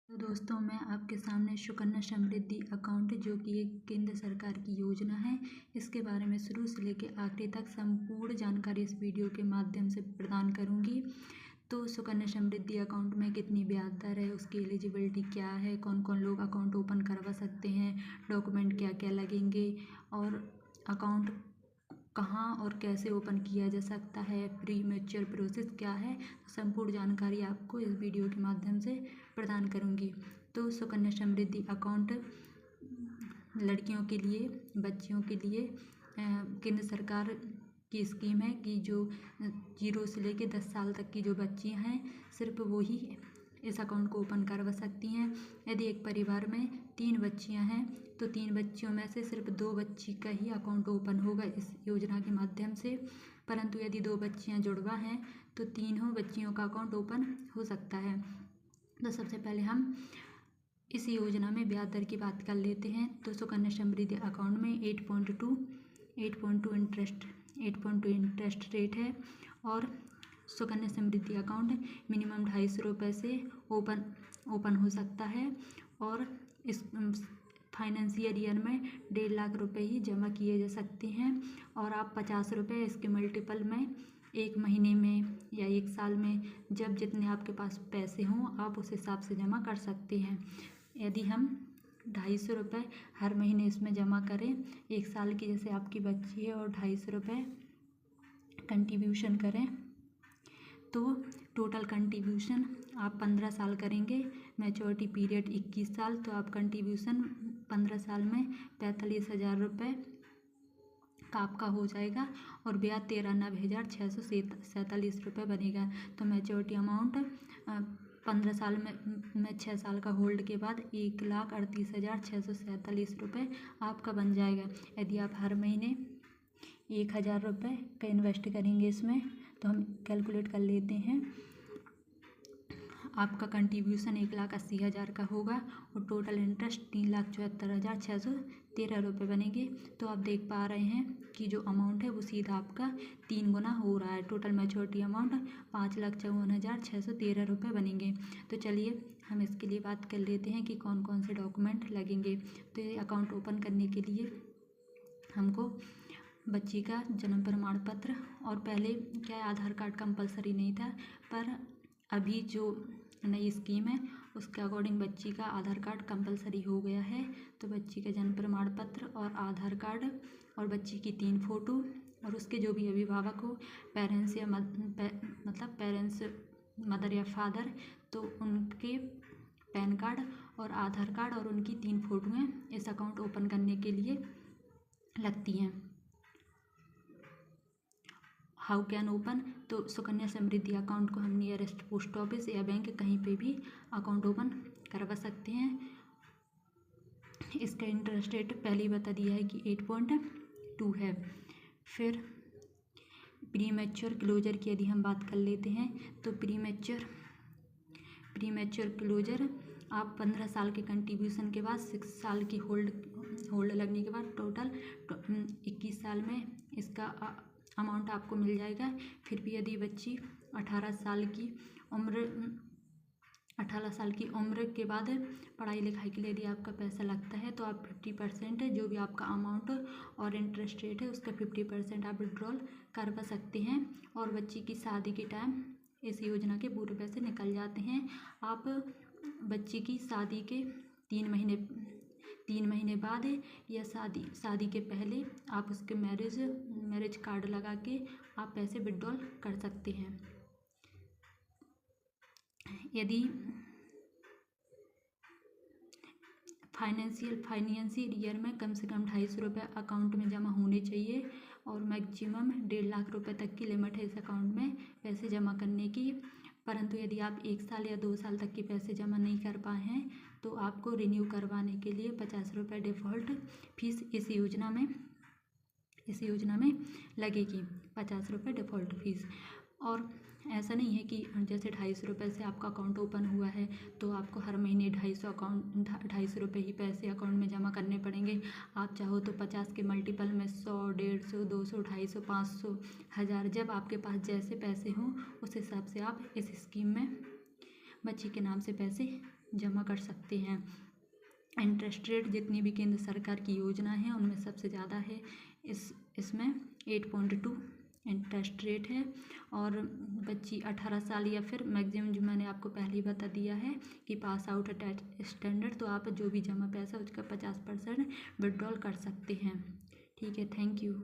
तो दोस्तों मैं आपके सामने सुकन्या समृद्धि अकाउंट जो कि एक केंद्र सरकार की योजना है, इसके बारे में शुरू से लेकर आखिरी तक संपूर्ण जानकारी इस वीडियो के माध्यम से प्रदान करूंगी। तो सुकन्या समृद्धि अकाउंट में कितनी ब्याज दर है, उसकी एलिजिबिलिटी क्या है, कौन कौन लोग अकाउंट ओपन करवा सकते हैं, डॉक्यूमेंट क्या क्या लगेंगे और अकाउंट कहाँ और कैसे ओपन किया जा सकता है, प्री मैच्योर प्रोसेस क्या है, संपूर्ण जानकारी आपको इस वीडियो के माध्यम से प्रदान करूंगी। तो सुकन्या समृद्धि अकाउंट लड़कियों के लिए, बच्चियों के लिए केंद्र सरकार की स्कीम है कि जो 0 से लेकर 10 साल तक की जो बच्चियां हैं सिर्फ वो ही इस अकाउंट को ओपन करवा सकती हैं। यदि एक परिवार में 3 बच्चियां हैं तो 3 बच्चियों में से सिर्फ 2 बच्ची का ही अकाउंट ओपन होगा इस योजना के माध्यम से, परंतु यदि 2 बच्चियां जुड़वा हैं तो तीनों बच्चियों का अकाउंट ओपन हो सकता है। तो सबसे पहले हम इस योजना में ब्याज दर की बात कर लेते हैं। तो सुकन्या समृद्धि अकाउंट में 8.2 इंटरेस्ट रेट है और सुकन्या समृद्धि अकाउंट मिनिमम 250 रुपये से ओपन हो सकता है और इस फाइनेंशियल ईयर में 1.5 लाख रुपए ही जमा किए जा सकते हैं और आप 50 रुपये इसके मल्टीपल में 1 महीने में या 1 साल में जब जितने आपके पास पैसे हों आप उस हिसाब से जमा कर सकते हैं। यदि हम 250 रुपये हर महीने इसमें जमा करें, 1 साल की जैसे आपकी बच्ची है और 250 रुपये कंट्रीब्यूशन करें तो टोटल कंट्रीब्यूशन आप 15 साल करेंगे, मैच्योरिटी पीरियड 21 साल, तो आप कंट्रीब्यूशन 15 साल में 45,000 रुपये का आपका हो जाएगा और ब्याज 93,647 रुपये बनेगा। तो मैच्योरिटी अमाउंट 15 साल में 6 साल का होल्ड के बाद 1,38,647 रुपये आपका बन जाएगा। यदि आप हर महीने 1,000 रुपये का इन्वेस्ट करेंगे इसमें तो हम कैलकुलेट कर लेते हैं, आपका कंट्रीब्यूशन 1,80,000 का होगा और टोटल इंटरेस्ट 3,74,613 रुपये बनेंगे। तो आप देख पा रहे हैं कि जो अमाउंट है वो सीधा आपका 3 गुना हो रहा है। टोटल मैच्योरिटी अमाउंट 5,54,613 रुपये बनेंगे। तो चलिए हम इसके लिए बात कर लेते हैं कि कौन कौन से डॉक्यूमेंट लगेंगे। तो ये अकाउंट ओपन करने के लिए हमको बच्ची का जन्म प्रमाण पत्र, और पहले क्या आधार कार्ड कंपलसरी नहीं था, पर अभी जो नई स्कीम है उसके अकॉर्डिंग बच्ची का आधार कार्ड कंपलसरी हो गया है। तो बच्ची का जन्म प्रमाण पत्र और आधार कार्ड और बच्ची की 3 फ़ोटो और उसके जो भी अभिभावक हो, पेरेंट्स या पेरेंट्स मदर या फादर, तो उनके पैन कार्ड और आधार कार्ड और उनकी 3 फ़ोटोएँ इस अकाउंट ओपन करने के लिए लगती हैं। हाउ कैन ओपन, तो सुकन्या समृद्धि अकाउंट को हम नियरेस्ट पोस्ट ऑफिस या बैंक कहीं पे भी अकाउंट ओपन करवा सकते हैं। इसका इंटरेस्ट रेट पहले ही बता दिया है कि 8.2 है। फिर प्री मैच्योर क्लोजर की यदि हम बात कर लेते हैं तो प्री मैच्योर क्लोजर आप 15 साल के कंट्रीब्यूशन के बाद 6 साल की होल्ड लगने के बाद टोटल 21 साल में इसका अमाउंट आपको मिल जाएगा। फिर भी यदि बच्ची 18 साल की उम्र के बाद पढ़ाई लिखाई के लिए यदि आपका पैसा लगता है तो आप 50% जो भी आपका अमाउंट और इंटरेस्ट रेट है उसका 50% आप विड्रॉल करवा सकते हैं और बच्ची की शादी के टाइम इस योजना के पूरे पैसे निकल जाते हैं। आप बच्ची की शादी के 3 महीने बाद या शादी के पहले आप उसके मैरिज कार्ड लगा के आप पैसे विड्रॉल कर सकते हैं। यदि फाइनेंशियल ईयर में कम से कम 250 रुपये अकाउंट में जमा होने चाहिए और मैक्सिमम 1.5 लाख रुपये तक की लिमिट है इस अकाउंट में पैसे जमा करने की। परंतु यदि आप 1 साल या 2 साल तक के पैसे जमा नहीं कर पाए हैं तो आपको रिन्यू करवाने के लिए 50 रुपये डिफ़ॉल्ट फीस इस योजना में लगेगी, 50 रुपये डिफ़ॉल्ट फीस। और ऐसा नहीं है कि जैसे 250 रुपये से आपका अकाउंट ओपन हुआ है तो आपको हर महीने 250 रुपये ही पैसे अकाउंट में जमा करने पड़ेंगे। आप चाहो तो 50 के मल्टीपल में 100, 150, 200, 250, 500, 1000 जब आपके पास जैसे पैसे हों उस हिसाब से आप इस स्कीम में बच्ची के नाम से पैसे जमा कर सकते हैं। इंटरेस्ट रेट जितनी भी केंद्र सरकार की योजना है उनमें सबसे ज़्यादा है इसमें 8.2 इंटरेस्ट रेट है। और बच्ची 18 साल या फिर मैक्सिमम, जो मैंने आपको पहले ही बता दिया है कि पास आउट अटैच स्टैंडर्ड, तो आप जो भी जमा पैसा उसका 50% विड्रॉल कर सकते हैं। ठीक है, थैंक यू।